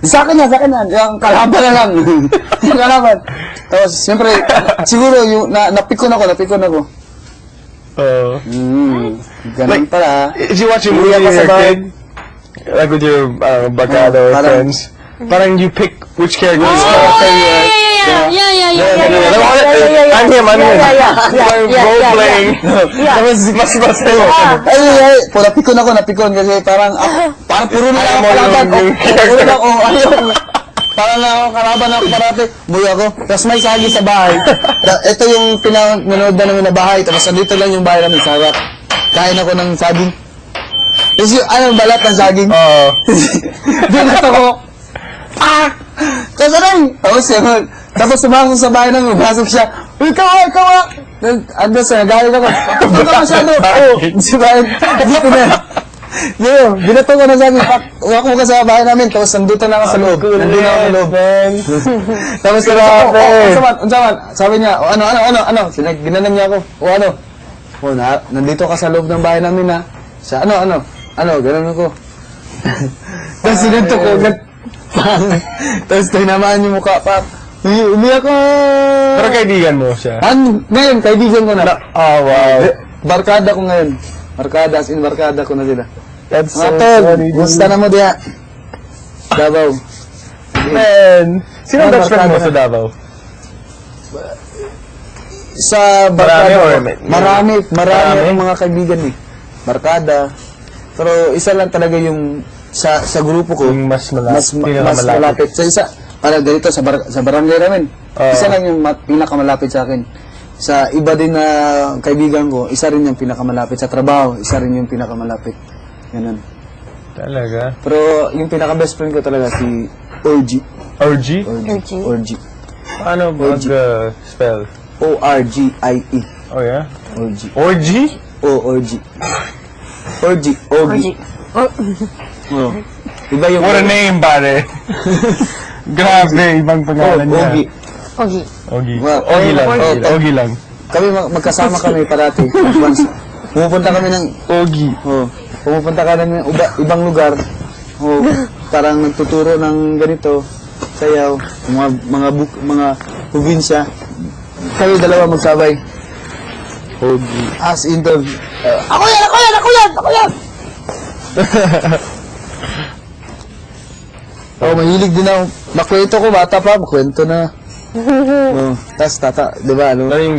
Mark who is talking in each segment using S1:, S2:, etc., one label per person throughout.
S1: Sa akin na. Yung kalaban na lang. Yung kalaban. Tapos, siyempre, siguro, yung, napikon ako. Ganun pala.
S2: If you watch a movie with your kid, like with your barkada or friends, parang you pick which character is I'm him. Role-playing. Tapos, mas
S1: Ay, napikon kasi parang puro na lang ako kalaban. Parang na ako kalaban ako parati. Buhay ako. Tapos may sagi sa bahay. Ito yung pinanood na namin na bahay. Tapos nandito lang yung bahay namin. Sarap. Kain ako ng saging. Tapos yung balat ng saging.
S2: Oo.
S1: Binat ako. Tapos tapos sumasok sa bahay namin. Pasok siya. Uy, kawa! Ando sa nagalit ako. Huwag ka masyado. Dito na. Yo, binato ko na sabi, ako ka sa bahay namin, tapos nandito na ako sa loob. Nandito na ako sa loob. Tapos sabi niya, ginanam niya ako, nandito ka sa loob ng bahay namin ha. Sa ganun ako. Tapos sinuntok ko, tapos tinamaan yung mukha pa. Umiyak ko.
S2: Pero kaibigan mo siya?
S1: Ngayon, kaibigan ko na.
S2: Wow.
S1: Barkada ko ngayon. Barkada ko na sila.
S2: That's
S1: mga tol, gusta na mo diya. Davao.
S2: Man, sino ang best friend mo sa Davao?
S1: Sa barkada, marami akong mga kaibigan eh. Barkada. Pero isa lang talaga yung sa grupo ko,
S2: yung mas
S1: malapit. Sa isa, para ganito sa barangay namin. Isa lang yung pinakamalapit sa akin. Sa iba din na kaibigan ko, isa rin yung pinakamalapit. Sa trabaho, isa rin yung pinakamalapit. Ganun.
S2: Talaga?
S1: Pero yung pinaka-best friend ko talaga si Orgy. Orgy.
S2: Paano mag-spell?
S1: O-R-G-I-E.
S2: Oh, yeah?
S1: Orgy.
S2: Orgy?
S1: Orgy. Ogi. Oh. Iba yung...
S2: What a name, pare! Grabe, ibang pangalan niya. Ogi lang.
S1: Kami magkasama kami parati. Pumupunta kami ng
S2: Ogi.
S1: Pumupunta kami ng ibang lugar. Parang nagtuturo ng ganito, sayaw, mga probinsya. Kayo dalawa magsabay.
S2: Ogi.
S1: As in the... Ako yan! Mahilig din ako. Makwento ko, bata pa, makwento na. Tas di ba, ano? Alam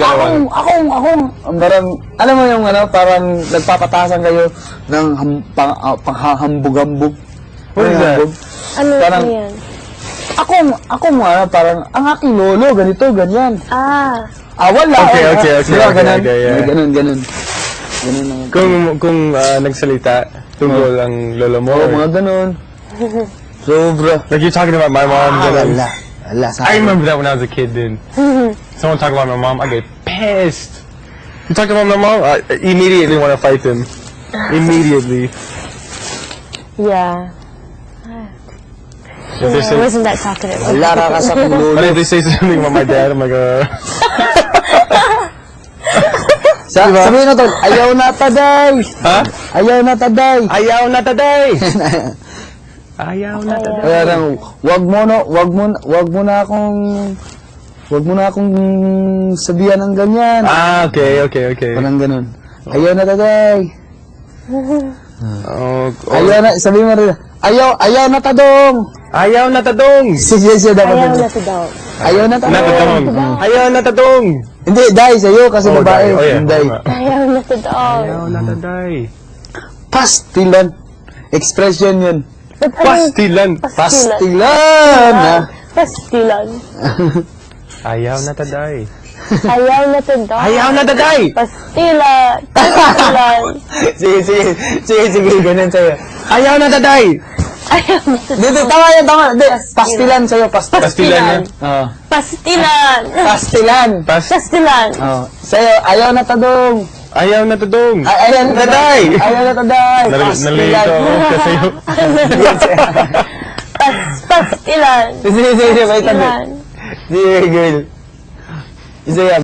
S1: mo yung parang nagpapatasan kayo ng panghahambog-hambog.
S2: What is that?
S3: Ano yan?
S1: Ako parang ang aking lolo, ganito, ganyan. Wala.
S2: Okay.
S1: Ganun. Ganun naman.
S2: Kung nagsalita, tungkol ang lolo mo?
S1: Oo, mga ganun. Sobra.
S2: Like you're talking about my mom.
S1: Wala.
S2: I remember that when I was a kid, dude. Someone talked about my mom, I get pissed. You talk about my mom, I immediately want to fight them. Immediately.
S3: Yeah.
S2: If they say,
S3: I wasn't that talkative.
S1: Wala ka sa aking lolo.
S2: but if they say something about my dad, I'm like,
S1: Sabihin na to, ayaw na taday.
S2: Ha?
S1: Ayaw na taday.
S2: Ayaw na taday! Ayaw na taday.
S1: Kaya lang, wag mo na akong sabihan ng ganyan.
S2: Okay.
S1: Parang ganun. Ayaw na taday.
S2: Ayaw na,
S1: sabihin mo rin, ayaw na tadong.
S2: Ayaw na tadong!
S1: Sige, dapat
S3: Ayaw
S1: yun.
S3: na to daw.
S1: Ayaw na tadong.
S2: Ayaw na tadong!
S1: Hindi, day, sa'yo, kasi babae. Day.
S3: Ayaw na to daw.
S2: Ayaw na taday.
S1: Pastilan. Expression yun.
S2: Pastilan!
S1: Pastilan!
S3: Pastilan.
S2: Ayaw na taday.
S3: Ayaw na to daw.
S2: Ayaw na taday!
S3: Pastilan.
S1: Sige, ganun sa'yo.
S2: Ayaw na taday!
S3: Ayaw na to daw.
S1: Dito, tama. Hindi, pastilan sa'yo,
S2: Pastilan yan?
S3: Pastilan.
S1: Pastilan. Sa'yo, ayaw na tadong.
S2: Ayaw na tadong!
S1: Ayaw na taday.
S2: Nalilito ako kasi yung...
S3: Pastilan.
S1: Sige, wait a minute.
S3: Pastilan.
S1: Sige, girl. Isa yan.